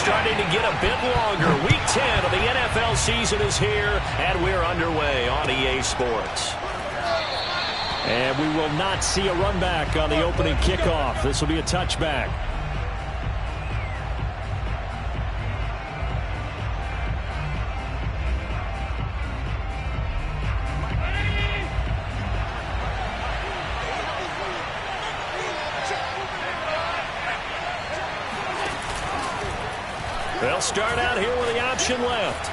starting to get a bit longer. Week 10 of the NFL season is here, and we're underway on EA Sports. And we will not see a run back on the opening kickoff. This will be a touchback. They'll start out here with the option left.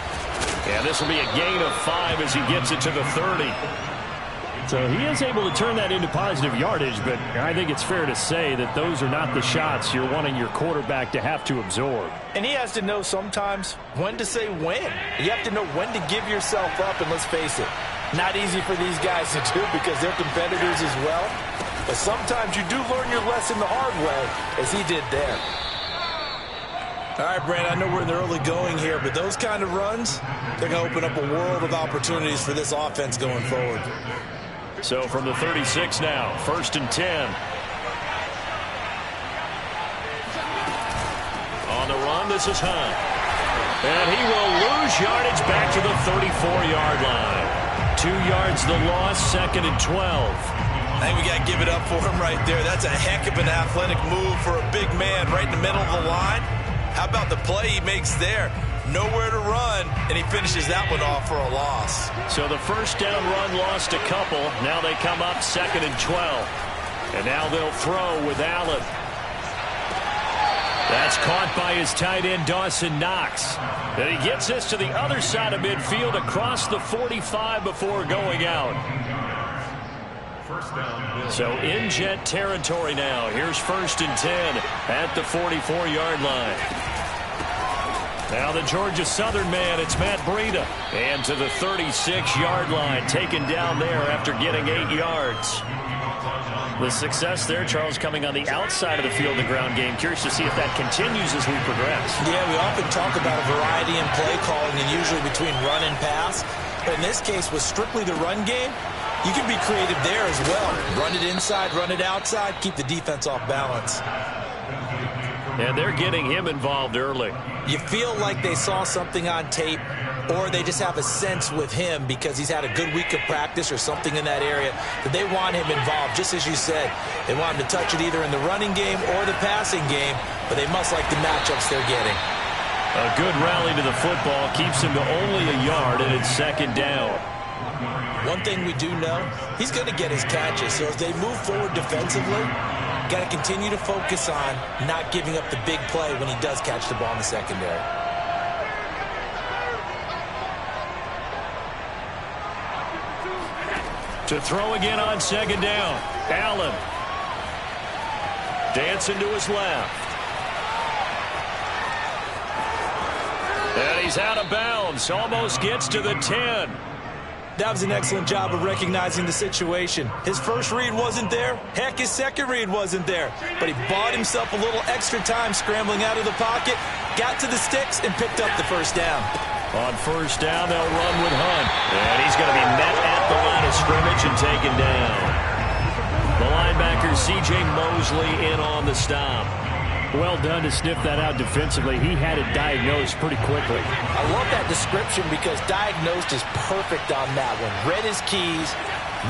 And this will be a gain of 5 as he gets it to the 30. So he is able to turn that into positive yardage, but I think it's fair to say that those are not the shots you're wanting your quarterback to have to absorb. And he has to know sometimes when to say when. You have to know when to give yourself up, and let's face it, not easy for these guys to do because they're competitors as well. But sometimes you do learn your lesson the hard way, as he did there. All right, Brand, I know we're in the early going here, but those kind of runs, they're going to open up a world of opportunities for this offense going forward. So from the 36 now, 1st and 10. On the run, this is Hunt. And he will lose yardage back to the 34-yard line. 2 yards the loss, 2nd and 12. I think we got to give it up for him right there. That's a heck of an athletic move for a big man right in the middle of the line. How about the play he makes there? Nowhere to run, and he finishes that one off for a loss. So the first down run lost a couple. Now they come up 2nd and 12. And now they'll throw with Allen. That's caught by his tight end, Dawson Knox. And he gets this to the other side of midfield across the 45 before going out. So in Jet territory now. Here's 1st and 10 at the 44-yard line. Now the Georgia Southern man, it's Matt Breida. And to the 36-yard line, taken down there after getting 8 yards. The success there, Charles, coming on the outside of the field, the ground game. Curious to see if that continues as we progress. Yeah, we often talk about a variety in play calling and usually between run and pass. But in this case, with strictly the run game, you can be creative there as well. Run it inside, run it outside, keep the defense off balance. And they're getting him involved early. You feel like they saw something on tape, or they just have a sense with him because he's had a good week of practice or something in that area that they want him involved. Just as you said, they want him to touch it either in the running game or the passing game, but they must like the matchups they're getting. A good rally to the football keeps him to only a yard, and it's 2nd down. One thing we do know, he's going to get his catches. So as they move forward defensively, got to continue to focus on not giving up the big play when he does catch the ball in the secondary. To throw again on 2nd down. Allen. Dancing to his left. And he's out of bounds. Almost gets to the 10. That was an excellent job of recognizing the situation. His first read wasn't there. Heck, his second read wasn't there. But he bought himself a little extra time scrambling out of the pocket, got to the sticks, and picked up the 1st down. On 1st down, they'll run with Hunt. And he's going to be met at the line of scrimmage and taken down. The linebacker, C.J. Mosley, in on the stop. Well done to sniff that out defensively. He had it diagnosed pretty quickly. I love that description because diagnosed is perfect on that one. Read his keys,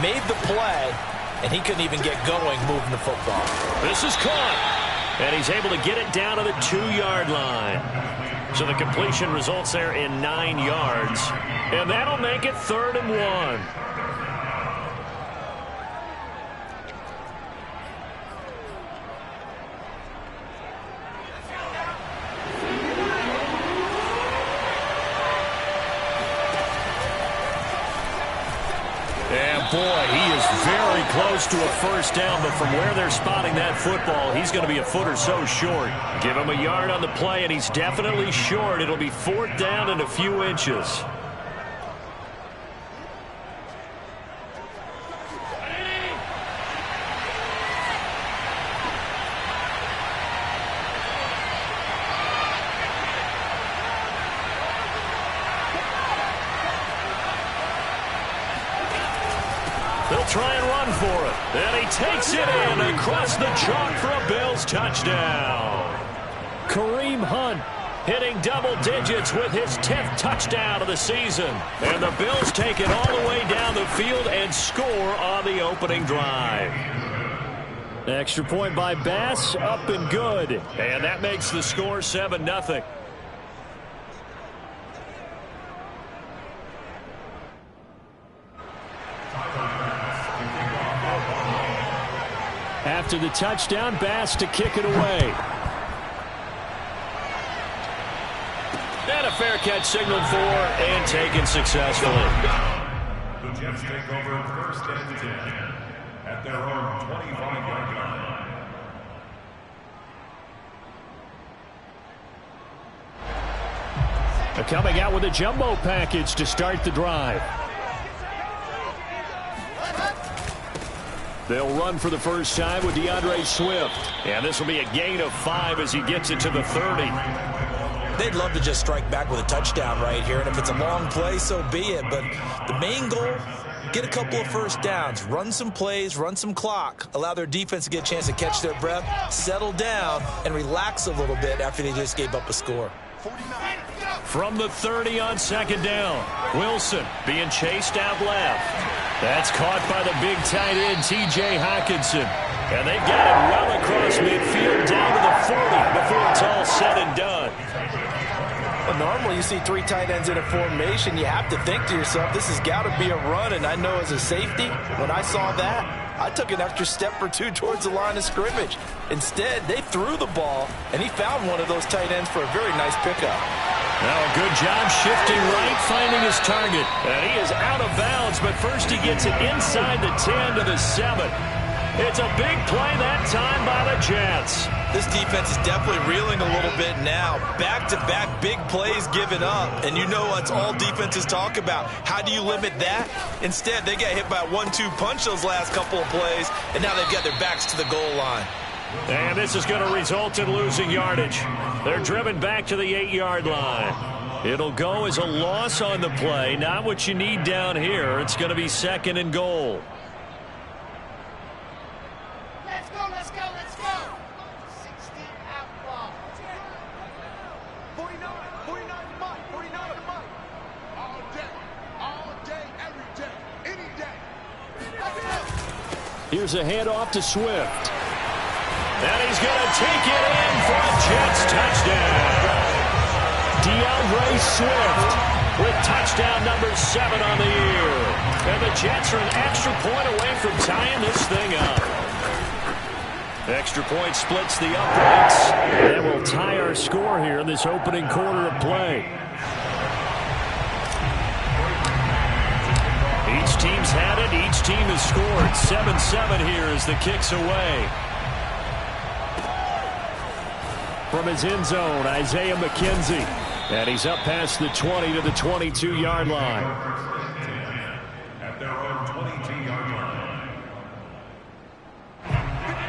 made the play, and he couldn't even get going moving the football. This is caught. And he's able to get it down to the 2-yard line. So the completion results there in 9 yards. And that'll make it 3rd and 1. Boy, he is very close to a 1st down, but from where they're spotting that football, he's going to be a foot or so short. Give him a yard on the play, and he's definitely short. It'll be 4th down and a few inches. They'll try and run for it. And he takes it in across the chalk for a Bills touchdown. Kareem Hunt hitting double digits with his 10th touchdown of the season. And the Bills take it all the way down the field and score on the opening drive. Extra point by Bass, up and good. And that makes the score 7-0. After the touchdown, Bass to kick it away. And a fair catch signaled for and taken successfully. The Jets take over first and 10 at their own 25-yard line. Coming out with a jumbo package to start the drive. They'll run for the first time with DeAndre Swift. And this will be a gain of 5 as he gets it to the 30. They'd love to just strike back with a touchdown right here, and if it's a long play, so be it. But the main goal, get a couple of first downs, run some plays, run some clock, allow their defense to get a chance to catch their breath, settle down, and relax a little bit after they just gave up a score. From the 30 on second down, Wilson being chased out left. That's caught by the big tight end, T.J. Hockenson. And they've got it well across midfield down to the 40 before it's all said and done. Well, normally you see 3 tight ends in a formation. You have to think to yourself, this has got to be a run. And I know as a safety, when I saw that, I took an extra step or 2 towards the line of scrimmage. Instead, they threw the ball, and he found one of those tight ends for a very nice pickup. Now a good job shifting right, finding his target. And he is out of bounds, but first he gets it inside the 10 to the 7. It's a big play that time by the Jets. This defense is definitely reeling a little bit now. Back-to-back big plays given up. And you know what's all defenses talk about. How do you limit that? Instead, they got hit by a 1-2 punch those last couple of plays, and now they've got their backs to the goal line. And this is going to result in losing yardage. They're driven back to the 8-yard line. It'll go as a loss on the play. Not what you need down here. It's going to be 2nd and goal. Let's go, let's go, let's go. 16 out ball. 49 month, 49 month. All day, every day, any day. Let's go. Here's a handoff to Swift. And he's going to take it in for a Jets touchdown. DeAndre Swift with touchdown number 7 on the year. And the Jets are an extra point away from tying this thing up. Extra point splits the uprights. And we'll tie our score here in this opening quarter of play. Each team's had it. Each team has scored. 7-7 here as the kick's away. From his end zone, Isaiah McKenzie. And he's up past the 20 to the 22-yard line. At their own 22-yard line.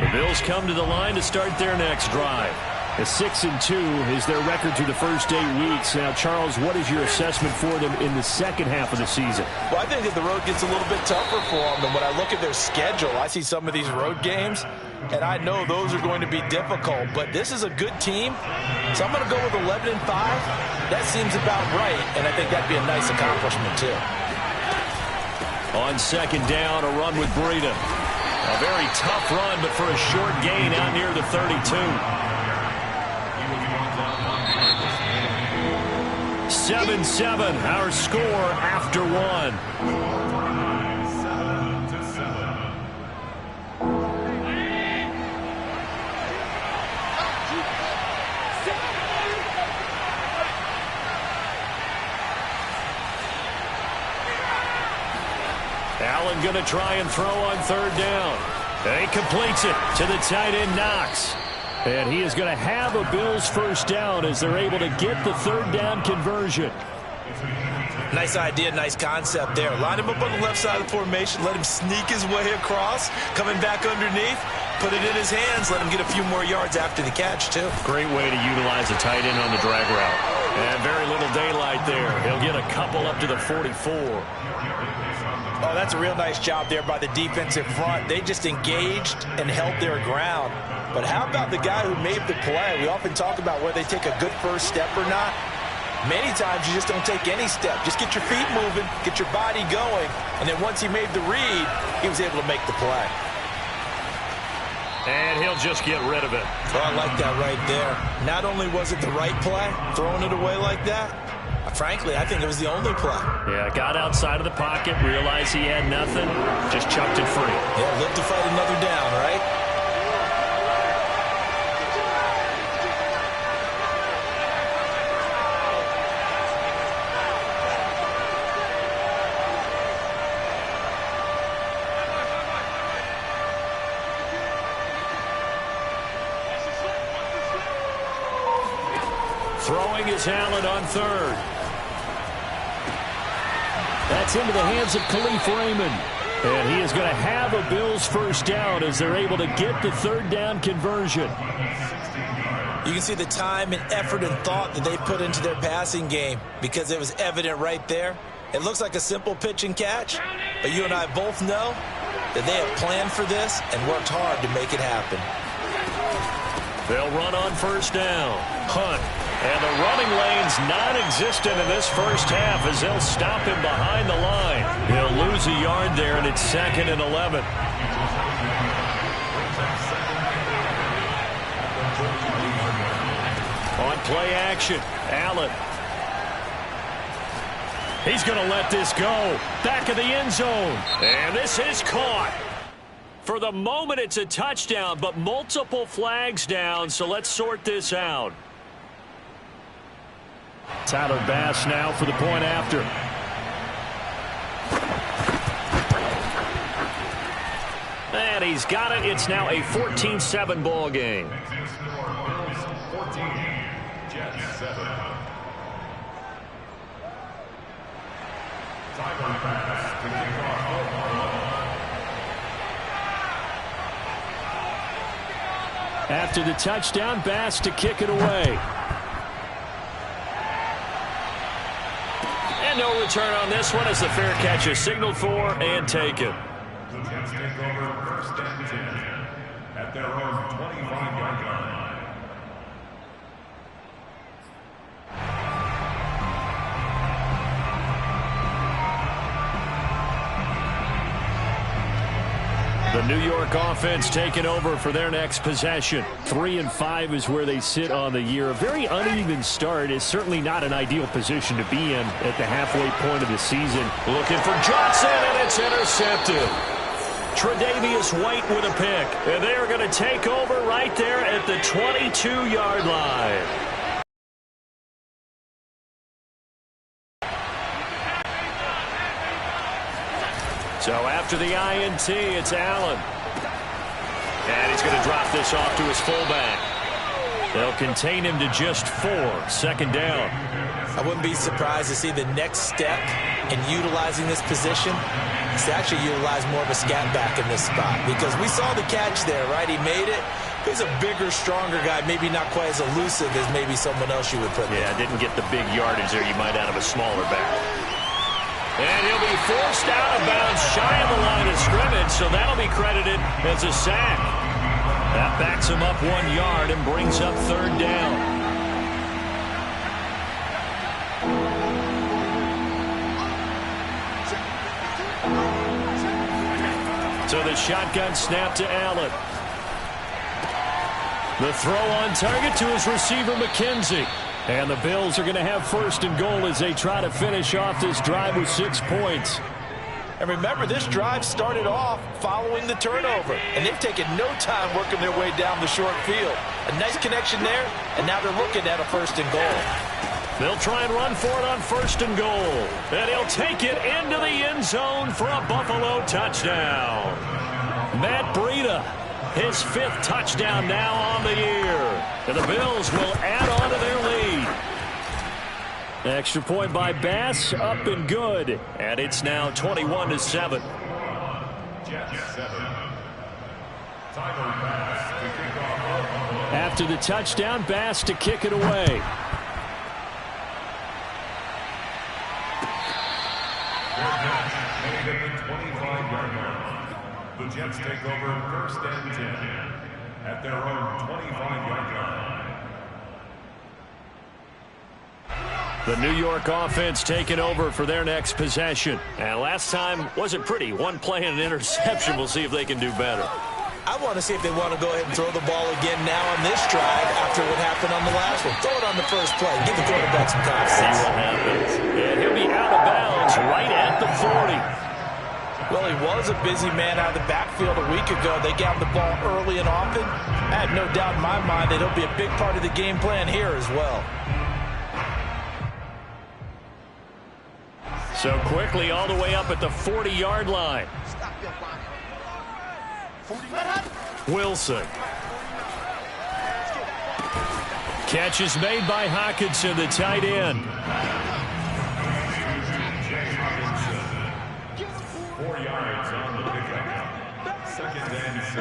The Bills come to the line to start their next drive. A 6-2 is their record through the first 8 weeks. Now, Charles, what is your assessment for them in the second half of the season? Well, I think that the road gets a little bit tougher for them. And when I look at their schedule, I see some of these road games, and I know those are going to be difficult. But this is a good team, so I'm going to go with 11-5. That seems about right, and I think that'd be a nice accomplishment, too. On second down, a run with Breida. A very tough run, but for a short gain out near the 32. 7-7, our score after 1. Allen going to try and throw on third down. And he completes it to the tight end, Knox. And he is going to have a Bills first down as they're able to get the third down conversion. Nice idea, nice concept there. Line him up on the left side of the formation, let him sneak his way across, coming back underneath, put it in his hands, let him get a few more yards after the catch, too. Great way to utilize a tight end on the drag route. And very little daylight there. He'll get a couple up to the 44. Oh, that's a real nice job there by the defensive front. They just engaged and held their ground. But how about the guy who made the play? We often talk about whether they take a good first step or not. Many times you just don't take any step. Just get your feet moving, get your body going, and then once he made the read, he was able to make the play. And he'll just get rid of it. Oh, I like that right there. Not only was it the right play, throwing it away like that, frankly, I think it was the only play. Yeah, got outside of the pocket, realized he had nothing, just chucked it free. Yeah, live to fight another down, right? Throwing is Allen on third. That's into the hands of Khalif Raymond. And he is going to have a Bills first down as they're able to get the third down conversion. You can see the time and effort and thought that they put into their passing game because it was evident right there. It looks like a simple pitch and catch, but you and I both know that they have planned for this and worked hard to make it happen. They'll run on first down. Hunt. And the running lane's non-existent in this first half as they'll stop him behind the line. He'll lose a yard there, and it's 2nd and 11. On play action, Allen. He's going to let this go. Back of the end zone. And this is caught. For the moment, it's a touchdown, but multiple flags down, so let's sort this out. Tyler Bass now for the point after. And he's got it. It's now a 14-7 ball game. After the touchdown, Bass to kick it away. And no return on this one as the fair catch is signaled for and taken. The Jets take over first and 10 at their own 25-yard line. The New York offense taking over for their next possession. 3-5 is where they sit on the year. A very uneven start is certainly not an ideal position to be in at the halfway point of the season. Looking for Johnson, and it's intercepted. Tre'Davious White with a pick. And they are going to take over right there at the 22-yard line. So after the INT, it's Allen. And he's going to drop this off to his fullback. They'll contain him to just 4. 2nd down. I wouldn't be surprised to see the next step in utilizing this position is to actually utilize more of a scat back in this spot because we saw the catch there, right? He made it. He's a bigger, stronger guy, maybe not quite as elusive as maybe someone else you would put there. Yeah, didn't get the big yardage there you might out of a smaller back. And he'll be forced out of bounds shy of the line of scrimmage, so that'll be credited as a sack. That backs him up 1 yard and brings up 3rd down. So the shotgun snap to Allen. The throw on target to his receiver, McKenzie. And the Bills are going to have 1st and goal as they try to finish off this drive with 6 points. And remember, this drive started off following the turnover. And they've taken no time working their way down the short field. A nice connection there, and now they're looking at a 1st and goal. They'll try and run for it on 1st and goal. And he'll take it into the end zone for a Buffalo touchdown. Matt Breida, his 5th touchdown now on the year. And the Bills will add on to their lead. Extra point by Bass, up and good. And it's now 21-7. After the touchdown, Bass to kick it away. The Jets take over 1st and 10 at their own 25-yard line. The New York offense taking over for their next possession. And last time wasn't pretty. One play and an interception. We'll see if they can do better. I want to see if they want to go ahead and throw the ball again now on this drive after what happened on the last one. Throw it on the first play. Give the quarterback some time. See what happens. And he'll be out of bounds right at the 40. Well, he was a busy man out of the backfield a week ago. They got the ball early and often. I have no doubt in my mind that he'll be a big part of the game plan here as well. So quickly all the way up at the 40-yard line. Wilson. Catch is made by Hockenson, the tight end. 4 yards on the pickup. Second and 6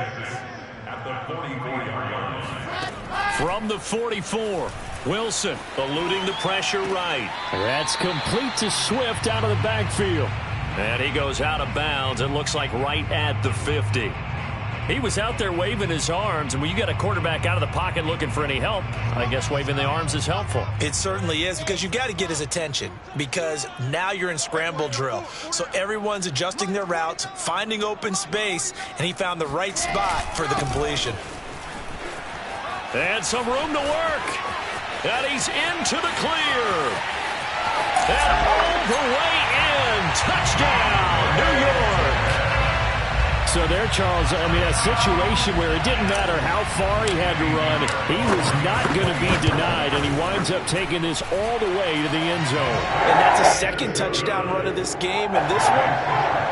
at the 44-yard line. From the 44, Wilson eluding the pressure right. That's complete to Swift out of the backfield. And he goes out of bounds. It looks like right at the 50. He was out there waving his arms, and when you get a quarterback out of the pocket looking for any help, I guess waving the arms is helpful. It certainly is, because you've got to get his attention, because now you're in scramble drill. So everyone's adjusting their routes, finding open space, and he found the right spot for the completion. And some room to work. And he's into the clear. And all the way in. Touchdown, New York. So there, Charles, I mean, a situation where it didn't matter how far he had to run, he was not going to be denied, and he winds up taking this all the way to the end zone. And that's a second touchdown run of this game, and this one,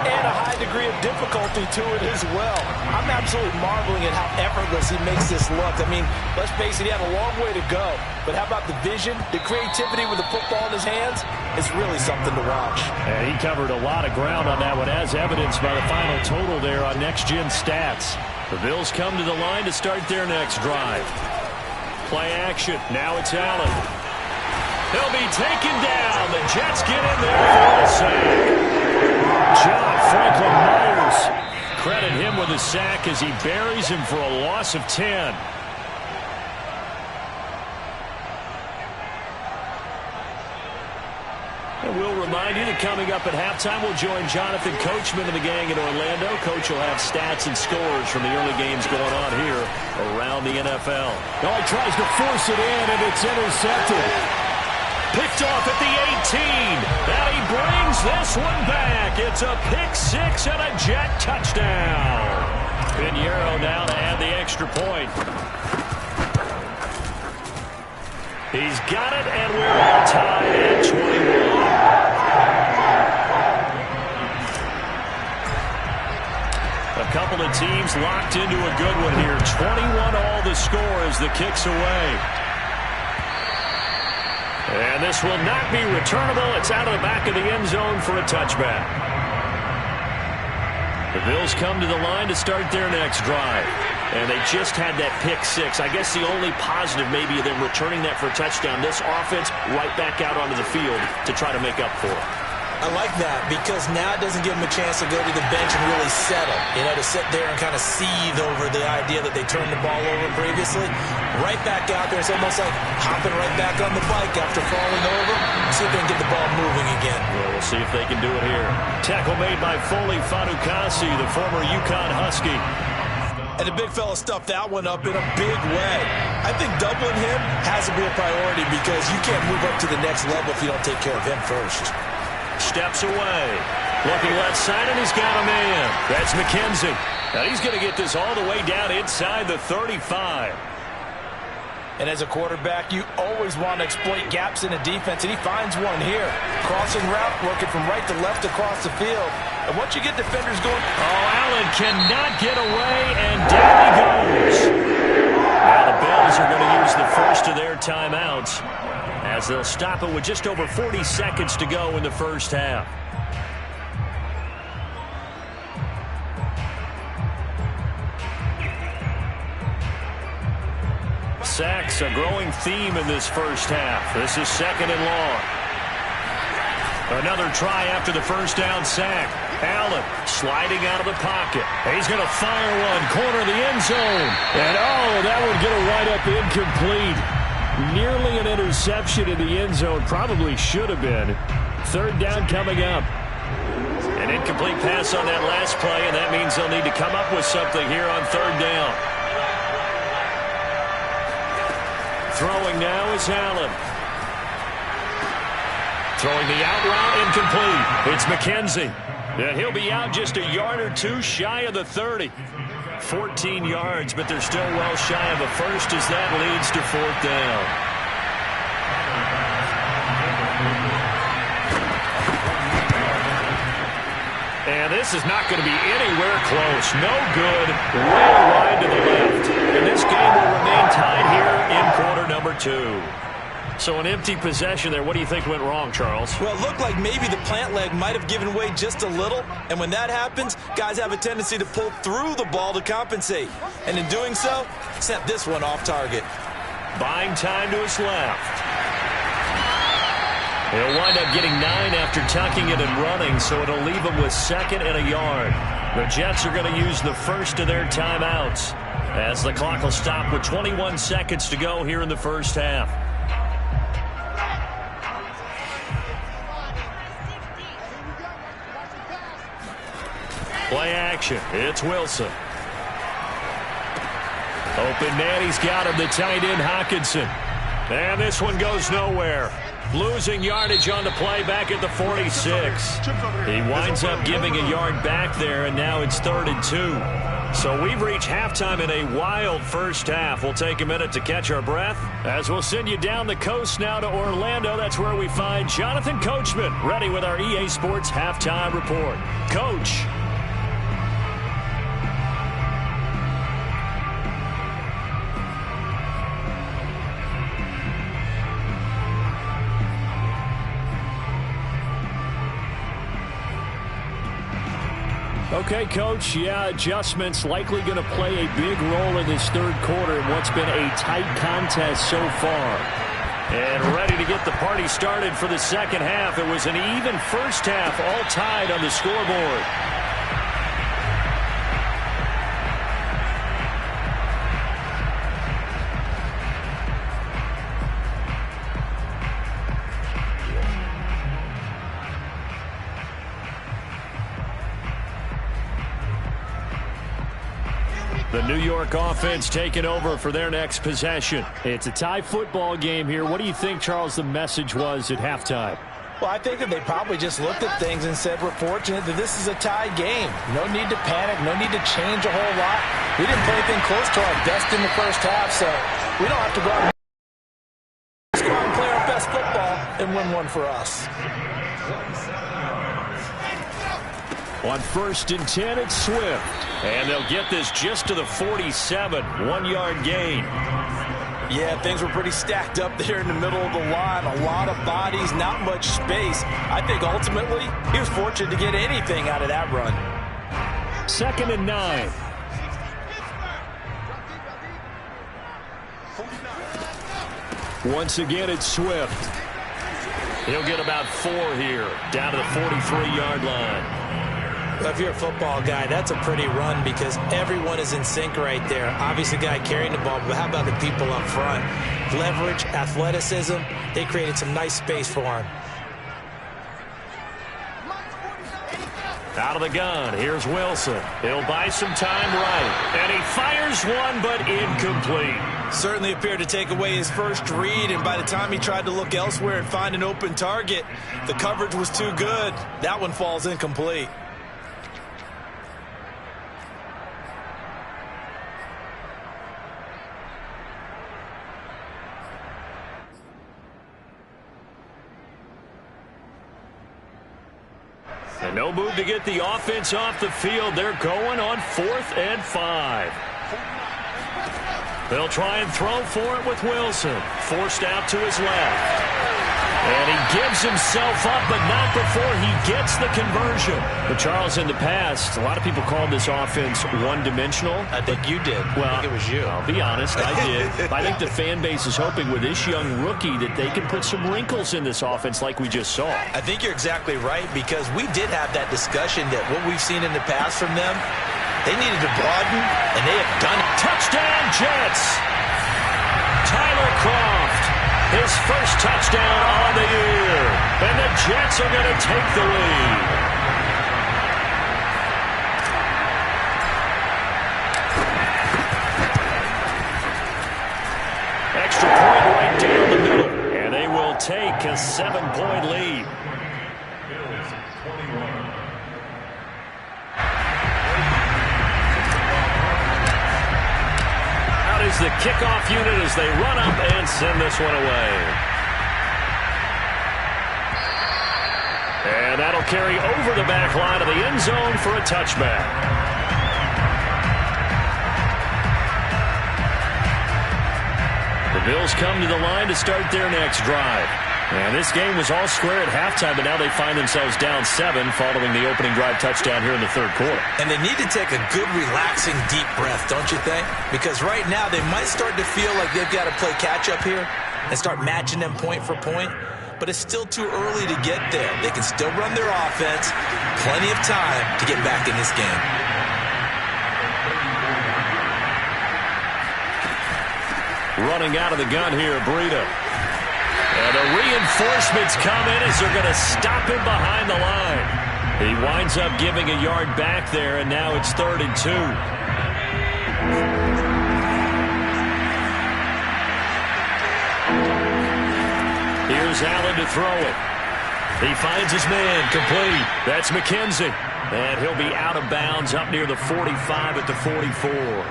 and a high degree of difficulty to it as well. I'm absolutely marveling at how effortless he makes this look. I mean, let's face it, he had a long way to go, but how about the vision, the creativity with the football in his hands? It's really something to watch. And he covered a lot of ground on that one, as evidenced by the final total there on Next Gen Stats. The Bills come to the line to start their next drive. Play action. Now it's Allen. He'll be taken down. The Jets get in there for the sack. John Franklin Myers. Credit him with a sack as he buries him for a loss of 10. And we'll remind you that coming up at halftime, we'll join Jonathan Coachman and the gang in Orlando. Coach will have stats and scores from the early games going on here around the NFL. Oh, he tries to force it in, and it's intercepted. Picked off at the 18. And he brings this one back. It's a pick six and a Jet touchdown. Pinheiro now to add the extra point. He's got it, and we're all tied at 21. A couple of teams locked into a good one here. 21 all the score as the kick's away. And this will not be returnable. It's out of the back of the end zone for a touchback. The Bills come to the line to start their next drive. And they just had that pick six. I guess the only positive maybe of them returning that for a touchdown. This offense right back out onto the field to try to make up for it. I like that, because now it doesn't give them a chance to go to the bench and really settle. You know, to sit there and kind of seethe over the idea that they turned the ball over previously. Right back out there. It's almost like hopping right back on the bike after falling over. See if they can get the ball moving again. Well, we'll see if they can do it here. Tackle made by Foley Fatukasi, the former UConn Husky. And the big fella stuffed that one up in a big way. I think doubling him has to be a priority, because you can't move up to the next level if you don't take care of him first. Steps away. Looking left side, and he's got a man. That's McKenzie. Now he's going to get this all the way down inside the 35. And as a quarterback, you always want to exploit gaps in a defense, and he finds one here. Crossing route, working from right to left across the field. And once you get defenders going... Oh, Allen cannot get away, and down he goes. Now the Bills are going to use the first of their timeouts, as they'll stop it with just over 40 seconds to go in the first half. Sacks, a growing theme in this first half. This is second and long. Another try after the first down sack. Allen sliding out of the pocket. He's going to fire one, corner of the end zone. And, that would get a wide-up incomplete. Nearly an interception in the end zone. Probably should have been. Third down coming up. An incomplete pass on that last play, and that means they'll need to come up with something here on third down. Throwing now is Allen. Throwing the out route, incomplete. It's McKenzie. And he'll be out just a yard or two shy of the 30. 14 yards, but they're still well shy of a first as that leads to fourth down. And this is not going to be anywhere close. No good. Way wide to the left. And this game will remain tied here in quarter number 2. So an empty possession there. What do you think went wrong, Charles? Well, it looked like maybe the plant leg might have given way just a little. And when that happens, guys have a tendency to pull through the ball to compensate. And in doing so, sent this one off target. Buying time to his left. He'll wind up getting 9 after tucking it and running, so it'll leave him with second and a yard. The Jets are going to use the first of their timeouts as the clock will stop with 21 seconds to go here in the first half. Play action. It's Wilson. Open man. He's got him. The tight end, Hockenson. And this one goes nowhere. Losing yardage on the play back at the 46. He winds up giving a yard back there, and now it's 3rd and 2. So we've reached halftime in a wild first half. We'll take a minute to catch our breath as we'll send you down the coast now to Orlando. That's where we find Jonathan Coachman ready with our EA Sports Halftime Report. Coach. Okay, Coach, adjustments likely going to play a big role in this third quarter in what's been a tight contest so far. And ready to get the party started for the second half. It was an even first half, all tied on the scoreboard. The New York offense taking over for their next possession. It's a tie football game here. What do you think, Charles, the message was at halftime? Well, I think that they probably just looked at things and said, we're fortunate that this is a tie game. No need to panic. No need to change a whole lot. We didn't play anything close to our best in the first half, so we don't have to go out and play our best football and win one for us. On 1st and 10, it's Swift. And they'll get this just to the 47, 1-yard gain. Yeah, things were pretty stacked up there in the middle of the line. A lot of bodies, not much space. I think ultimately he was fortunate to get anything out of that run. 2nd and 9. Once again, it's Swift. He'll get about 4 here, down to the 43-yard line. If you're a football guy, that's a pretty run because everyone is in sync right there. Obviously, the guy carrying the ball, but how about the people up front? Leverage, athleticism, they created some nice space for him. Out of the gun, here's Wilson. He'll buy some time right. And he fires one, but incomplete. Certainly appeared to take away his first read, and by the time he tried to look elsewhere and find an open target, the coverage was too good. That one falls incomplete. And no move to get the offense off the field. They're going on 4th and 5. They'll try and throw for it with Wilson. Forced out to his left. And he gives himself up, but not before he gets the conversion. But Charles, in the past, a lot of people called this offense one-dimensional. I think you did. Well, I think it was you. I'll be honest, I did. I think the fan base is hoping with this young rookie that they can put some wrinkles in this offense like we just saw. I think you're exactly right, because we did have that discussion that what we've seen in the past from them, they needed to broaden, and they have done it. Touchdown, Jets! Tyler Kroft, his first touchdown on the year. And the Jets are going to take the lead. Extra point right down the middle. And they will take a 7-point lead. Bills 21. Out is the kickoff unit as they run up and send this one away. And that'll carry over the back line of the end zone for a touchback. The Bills come to the line to start their next drive. And this game was all square at halftime, but now they find themselves down 7 following the opening drive touchdown here in the third quarter. And they need to take a good, relaxing, deep breath, don't you think? Because right now they might start to feel like they've got to play catch-up here and start matching them point for point. But it's still too early to get there. They can still run their offense. Plenty of time to get back in this game. Running out of the gun here, Breida. And the reinforcements come in as they're going to stop him behind the line. He winds up giving a yard back there, and now it's 3rd and 2. Here's Allen to throw it. He finds his man, complete. That's McKenzie. And he'll be out of bounds up near the 45 at the 44.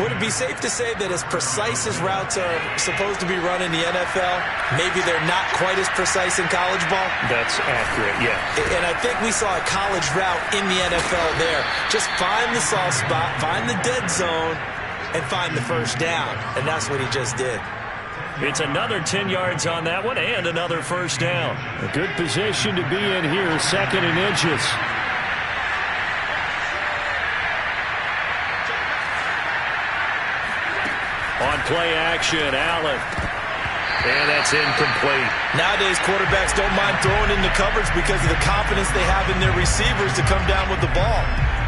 Would it be safe to say that as precise as routes are supposed to be run in the NFL, maybe they're not quite as precise in college ball? That's accurate, yeah. And I think we saw a college route in the NFL there. Just find the soft spot, find the dead zone, and find the first down. And that's what he just did. It's another 10 yards on that one and another first down. A good position to be in here, 2nd and inches. On play action, Allen. And that's incomplete. Nowadays, quarterbacks don't mind throwing in the coverage because of the confidence they have in their receivers to come down with the ball.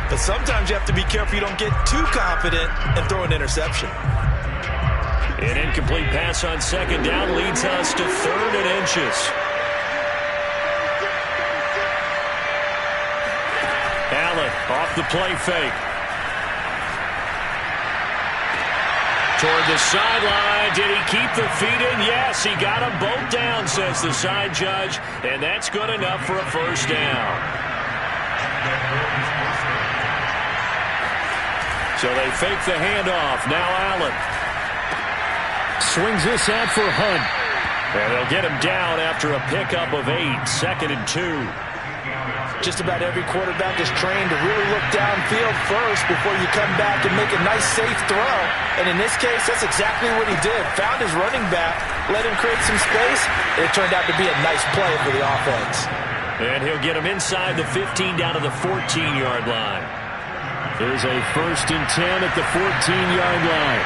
But sometimes you have to be careful you don't get too confident and throw an interception. An incomplete pass on 2nd down leads us to 3rd and inches. Allen off the play fake. Toward the sideline. Did he keep the feet in? Yes, he got them both down, says the side judge. And that's good enough for a first down. So they fake the handoff. Now Allen. Swings this out for Hunt. And they'll get him down after a pickup of 8. 2nd and 2. Just about every quarterback is trained to really look downfield first before you come back and make a nice, safe throw. And in this case, that's exactly what he did. Found his running back, let him create some space, and it turned out to be a nice play for the offense. And he'll get him inside the 15 down to the 14-yard line. There's a 1st and 10 at the 14-yard line.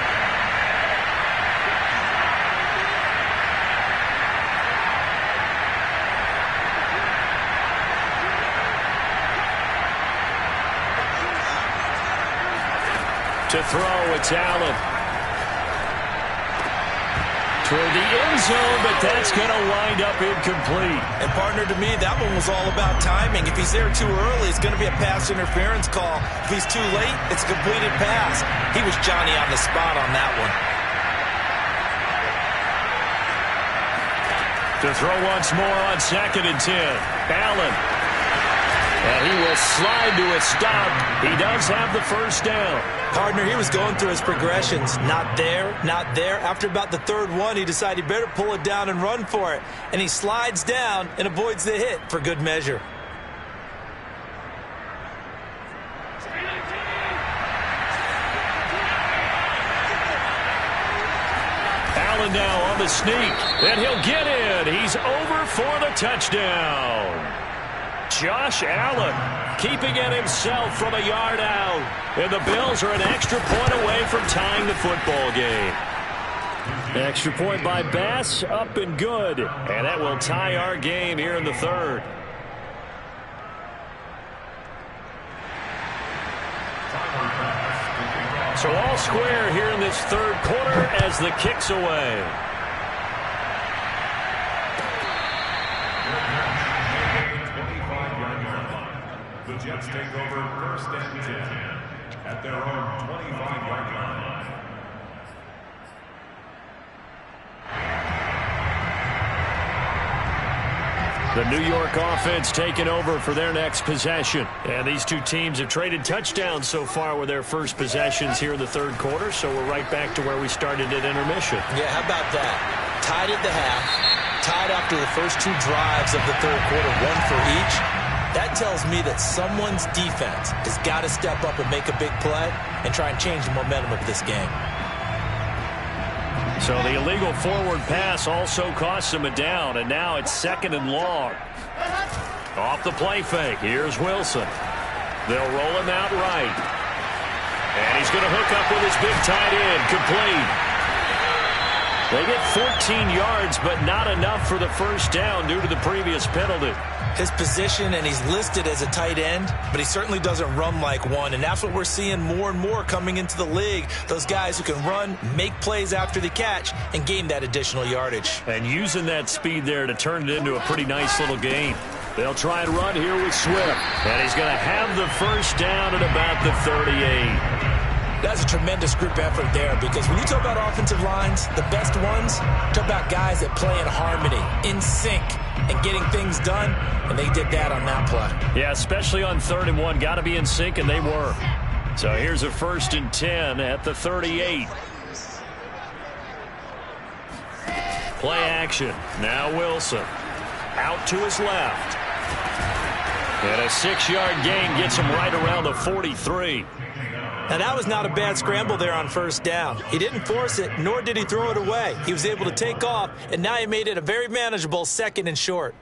To throw, it's Allen. Toward the end zone, but that's going to wind up incomplete. And partner, to me, that one was all about timing. If he's there too early, it's going to be a pass interference call. If he's too late, it's a completed pass. He was Johnny on the spot on that one. To throw once more on 2nd and 10. Allen. And he will slide to a stop. He does have the first down. Partner, he was going through his progressions. Not there, not there. After about the 3rd one, he decided he better pull it down and run for it. And he slides down and avoids the hit for good measure. Allen now on the sneak. And he'll get in. and he's over for the touchdown. Josh Allen keeping it himself from a yard out. And the Bills are an extra point away from tying the football game. Extra point by Bass, up and good. And that will tie our game here in the third. So all square here in this third quarter as the kick's away. The Jets take over first and 10 at their own 25-yard line. The New York offense taking over for their next possession. And these two teams have traded touchdowns so far with their first possessions here in the third quarter, so we're right back to where we started at intermission. Yeah, how about that? Tied at the half, tied after the first two drives of the third quarter, one for each. That tells me that someone's defense has got to step up and make a big play and try and change the momentum of this game. So the illegal forward pass also costs him a down, and now it's 2nd and long. Off the play fake, here's Wilson. They'll roll him out right. And he's going to hook up with his big tight end, complete. They get 14 yards, but not enough for the first down due to the previous penalty. His position, and he's listed as a tight end, but he certainly doesn't run like one, and that's what we're seeing more and more coming into the league. Those guys who can run, make plays after the catch, and gain that additional yardage. And using that speed there to turn it into a pretty nice little gain. They'll try and run here with Swift, and he's going to have the first down at about the 38. That's a tremendous group effort there, because when you talk about offensive lines, the best ones, talk about guys that play in harmony, in sync, and getting things done, and they did that on that play. Yeah, especially on 3rd and 1. Got to be in sync, and they were. So here's a 1st and 10 at the 38. Play action. Now Wilson. Out to his left. And a 6-yard gain gets him right around the 43. Now, that was not a bad scramble there on first down. He didn't force it, nor did he throw it away. He was able to take off, and now he made it a very manageable 2nd and short.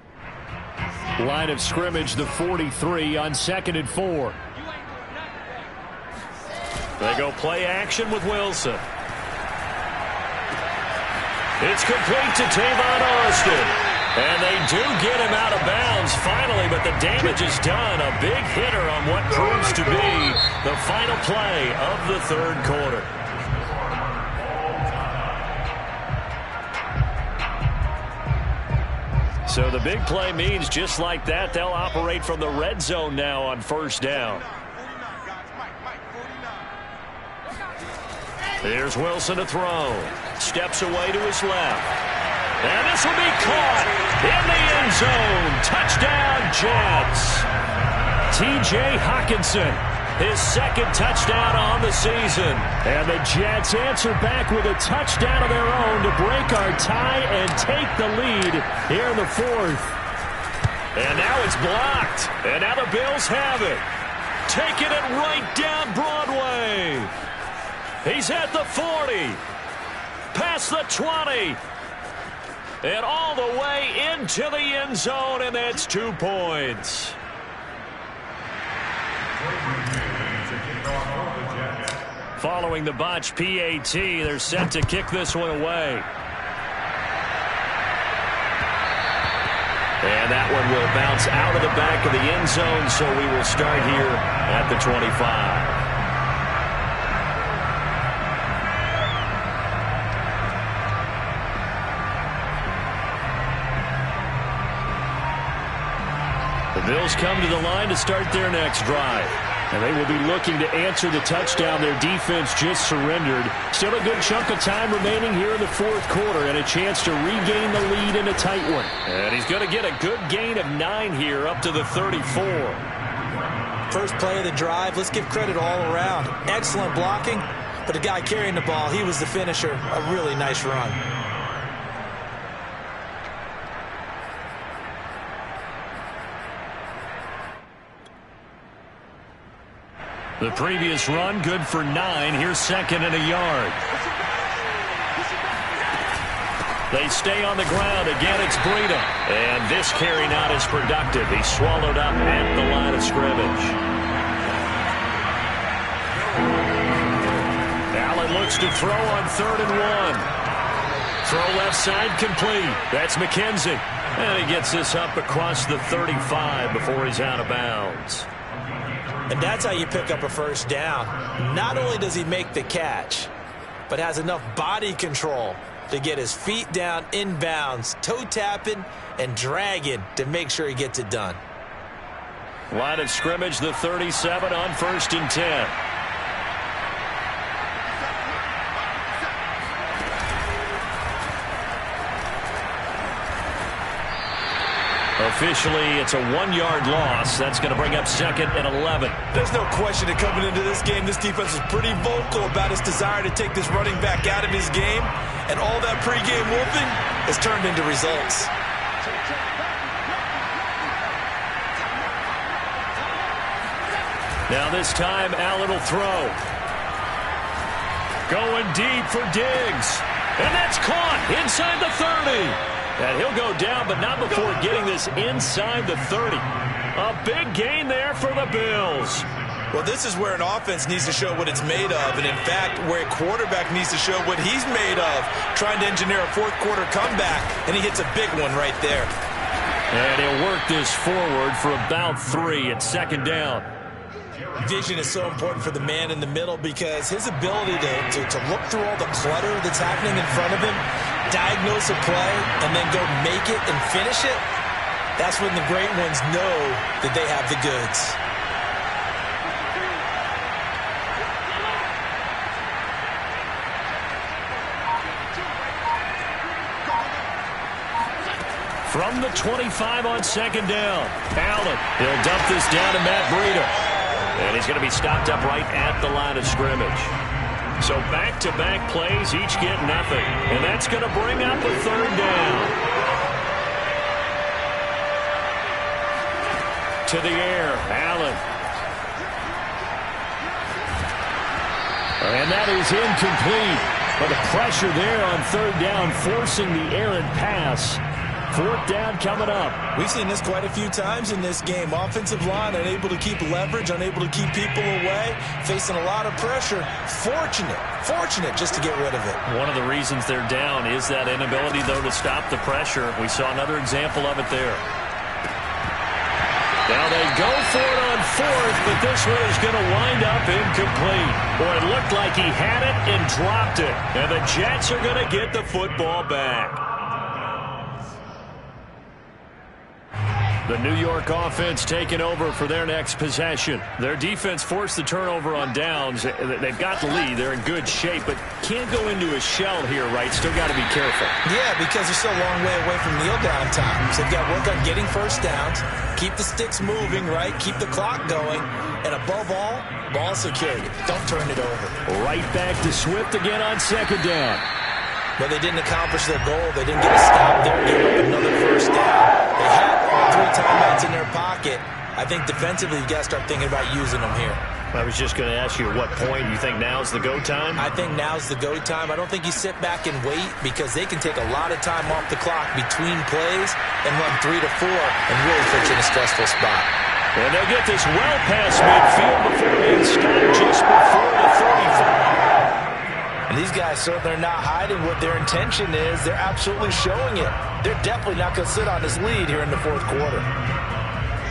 Line of scrimmage, the 43 on 2nd and 4. They go play action with Wilson. It's complete to Tavon Austin. And they do get him out of bounds finally, but the damage is done. A big hitter on what proves to be the final play of the third quarter. So the big play means just like that, they'll operate from the red zone now on first down. Here's Wilson to throw. Steps away to his left. And this will be caught in the end zone. Touchdown, Jets. T.J. Hockenson, his 2nd touchdown on the season. And the Jets answer back with a touchdown of their own to break our tie and take the lead here in the 4th. And now it's blocked. And now the Bills have it. Taking it right down Broadway. He's at the 40. Past the 20. And all the way into the end zone, and that's 2 points. Following the botch PAT, they're set to kick this one away. And that one will bounce out of the back of the end zone, so we will start here at the 25. The Bills come to the line to start their next drive. And they will be looking to answer the touchdown their defense just surrendered. Still a good chunk of time remaining here in the 4th quarter and a chance to regain the lead in a tight one. And he's going to get a good gain of 9 here up to the 34. First play of the drive, let's give credit all around. Excellent blocking, but the guy carrying the ball, he was the finisher. A really nice run. The previous run, good for 9. Here's 2nd and a yard. They stay on the ground. Again, it's Breida. And this carry not as productive. He's swallowed up at the line of scrimmage. Allen looks to throw on 3rd and 1. Throw left side complete. That's McKenzie. And he gets this up across the 35 before he's out of bounds. And that's how you pick up a first down. Not only does he make the catch, but has enough body control to get his feet down inbounds, toe tapping and dragging to make sure he gets it done. Line of scrimmage, the 37 on 1st and 10. Officially, it's a 1-yard loss. That's going to bring up 2nd and 11. There's no question that coming into this game, this defense is pretty vocal about his desire to take this running back out of his game. And all that pregame wolfing has turned into results. Now this time, Allen will throw. Going deep for Diggs. And that's caught inside the 30. And he'll go down, but not before getting this inside the 30. A big gain there for the Bills. Well, this is where an offense needs to show what it's made of. And, in fact, where a quarterback needs to show what he's made of, trying to engineer a fourth-quarter comeback, and he hits a big one right there. And he'll work this forward for about 3 at 2nd down. Vision is so important for the man in the middle because his ability to look through all the clutter that's happening in front of him, diagnose a play, and then go make it and finish it, that's when the great ones know that they have the goods. From the 25 on 2nd down, Allen. He'll dump this down to Matt Breida. And he's going to be stopped up right at the line of scrimmage. So back-to-back plays, each get nothing. And that's going to bring up a 3rd down. To the air, Allen. And that is incomplete. But the pressure there on 3rd down, forcing the errant pass. 4th down coming up. We've seen this quite a few times in this game. Offensive line unable to keep leverage, unable to keep people away, facing a lot of pressure. Fortunate just to get rid of it. One of the reasons they're down is that inability, though, to stop the pressure. We saw another example of it there. Now they go for it on 4th, but this one is going to wind up incomplete. Boy, it looked like he had it and dropped it. And the Jets are going to get the football back. The New York offense taking over for their next possession. Their defense forced the turnover on downs. They've got the lead. They're in good shape, but can't go into a shell here, right? Still got to be careful. Yeah, because they're still a long way away from kneel down time. So they've got to work on getting first downs, keep the sticks moving, right? Keep the clock going, and above all, ball security. Don't turn it over. Right back to Swift again on 2nd down. But they didn't accomplish their goal. They didn't get a stop there, give up another first down. They had 3 timeouts in their pocket. I think defensively you've got to start thinking about using them here. I was just going to ask you at what point you think now's the go time? I think now's the go time. I don't think you sit back and wait because they can take a lot of time off the clock between plays and run 3 to 4 and really put you in a stressful spot. And they'll get this well past midfield before being stopped just before the 35. And these guys certainly are not hiding what their intention is. They're absolutely showing it. They're definitely not going to sit on this lead here in the 4th quarter.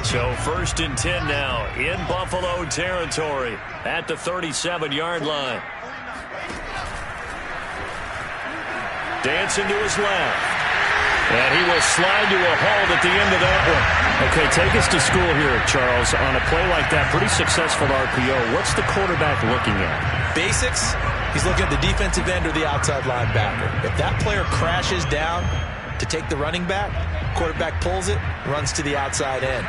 So 1st and 10 now in Buffalo territory at the 37-yard line. Dancing to his left. And he will slide to a hold at the end of that one. Okay, take us to school here, Charles. On a play like that, pretty successful RPO. What's the quarterback looking at? Basics. He's looking at the defensive end or the outside linebacker. If that player crashes down to take the running back, quarterback pulls it, runs to the outside end.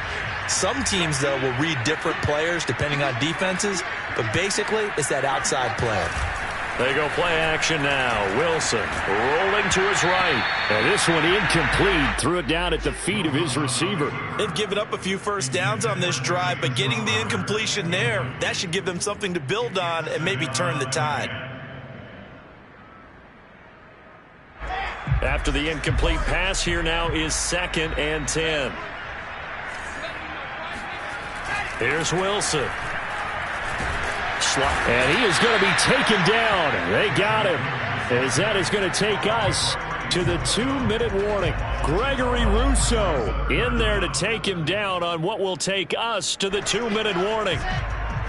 Some teams, though, will read different players depending on defenses, but basically it's that outside player. They go play action now. Wilson rolling to his right. And this one incomplete. Threw it down at the feet of his receiver. They've given up a few first downs on this drive, but getting the incompletion there, that should give them something to build on and maybe turn the tide. After the incomplete pass, here now is 2nd and 10. Here's Wilson. And he is going to be taken down. They got him. As that is going to take us to the 2-minute warning. Gregory Rousseau in there to take him down on what will take us to the 2-minute warning.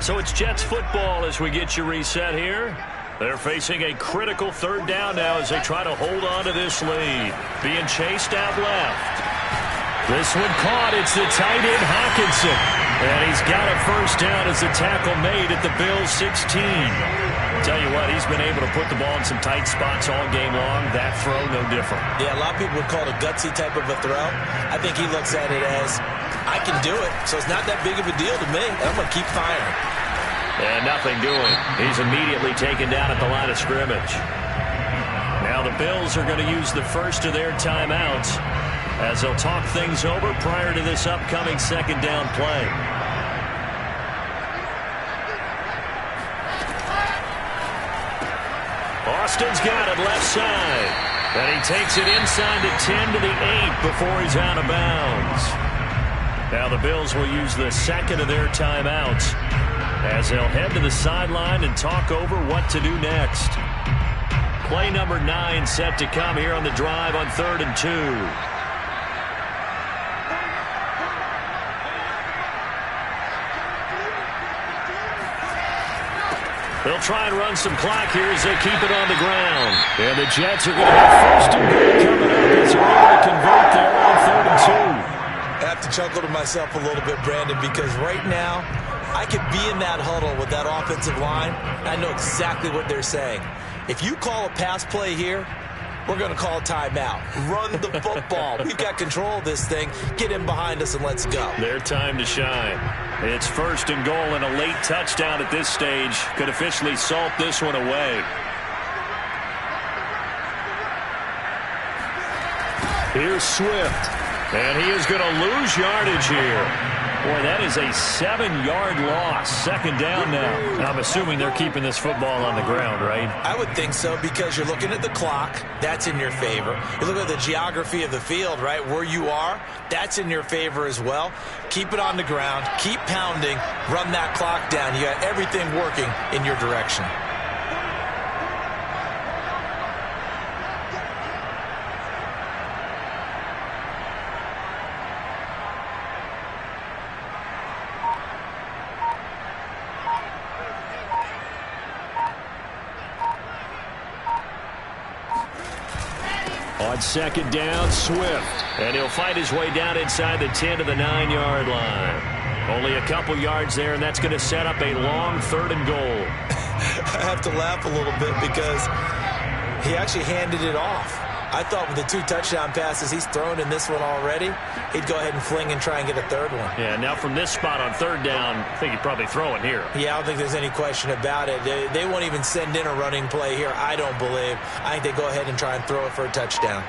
So it's Jets football as we get you reset here. They're facing a critical 3rd down now as they try to hold on to this lead. Being chased out left. This one caught. It's the tight end Hockenson. And he's got a 1st down as the tackle made at the Bills' 16. Tell you what, he's been able to put the ball in some tight spots all game long. That throw, no different. Yeah, a lot of people would call it a gutsy type of a throw. I think he looks at it as, I can do it, so it's not that big of a deal to me, and I'm going to keep firing. And nothing doing. He's immediately taken down at the line of scrimmage. Now the Bills are going to use the first of their timeouts as they'll talk things over prior to this upcoming 2nd down play. Austin's got it left side. And he takes it inside the 10 to the 8 before he's out of bounds. Now the Bills will use the 2nd of their timeouts as they'll head to the sideline and talk over what to do next. Play number 9 set to come here on the drive on 3rd and 2. They'll try and run some clock here as they keep it on the ground. And the Jets are going to have 1st and goal coming up as they're able to convert there on 3rd and 2. I have to chuckle to myself a little bit, Brandon, because right now I could be in that huddle with that offensive line. I know exactly what they're saying. If you call a pass play here, we're going to call a timeout. Run the football. We've got control of this thing. Get in behind us and let's go. Their time to shine. It's 1st and goal, and a late touchdown at this stage could officially salt this one away. Here's Swift. And he is going to lose yardage here. Boy, that is a 7-yard loss. 2nd down now. I'm assuming they're keeping this football on the ground, right? I would think so, because you're looking at the clock. That's in your favor. You look at the geography of the field, right, where you are. That's in your favor as well. Keep it on the ground. Keep pounding. Run that clock down. You got everything working in your direction. On 2nd down, Swift. And he'll fight his way down inside the 10 to the 9-yard line. Only a couple yards there, and that's going to set up a long 3rd and goal. I have to laugh a little bit because he actually handed it off. I thought with the 2 touchdown passes he's thrown in this one already, he'd go ahead and fling and try and get a 3rd one. Yeah, now from this spot on 3rd down, I think he'd probably throw it here. Yeah, I don't think there's any question about it. They won't even send in a running play here, I don't believe. I think they go ahead and try and throw it for a touchdown.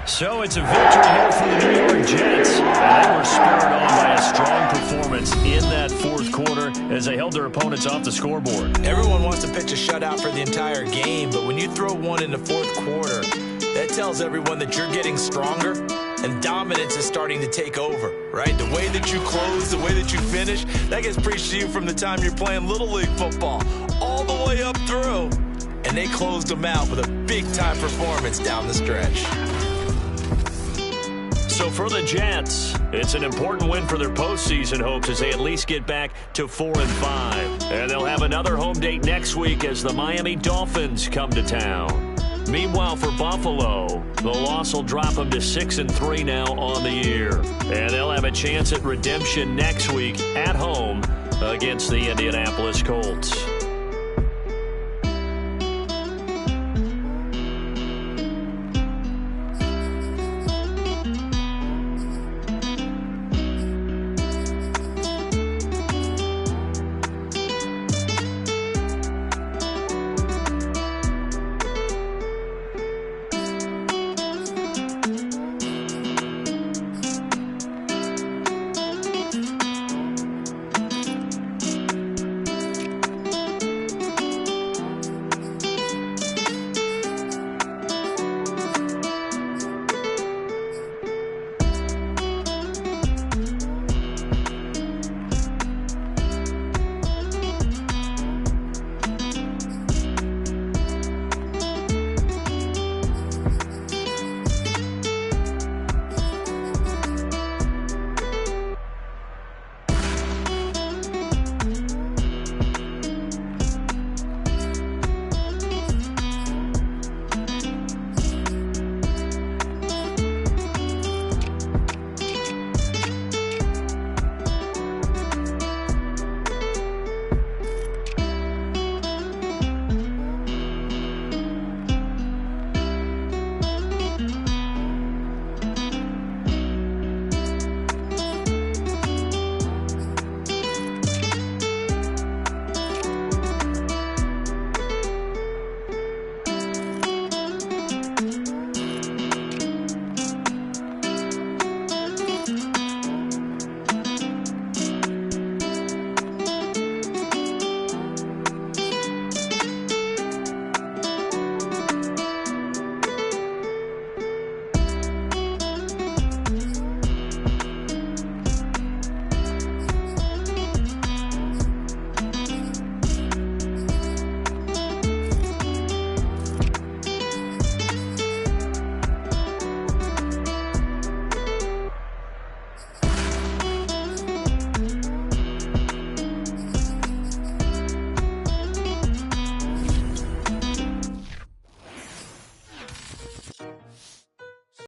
So it's a victory here for the New York Jets. And they were spurred on by a strong performance in that 4th quarter as they held their opponents off the scoreboard. Everyone wants to pitch a shutout for the entire game, but when you throw one in the 4th quarter, that tells everyone that you're getting stronger and dominance is starting to take over, right? The way that you close, the way that you finish, that gets preached to you from the time you're playing Little League football all the way up through. And they closed them out with a big-time performance down the stretch. So for the Jets, it's an important win for their postseason hopes as they at least get back to 4-5. And they'll have another home date next week as the Miami Dolphins come to town. Meanwhile, for Buffalo, the loss will drop them to 6-3 now on the year. And they'll have a chance at redemption next week at home against the Indianapolis Colts.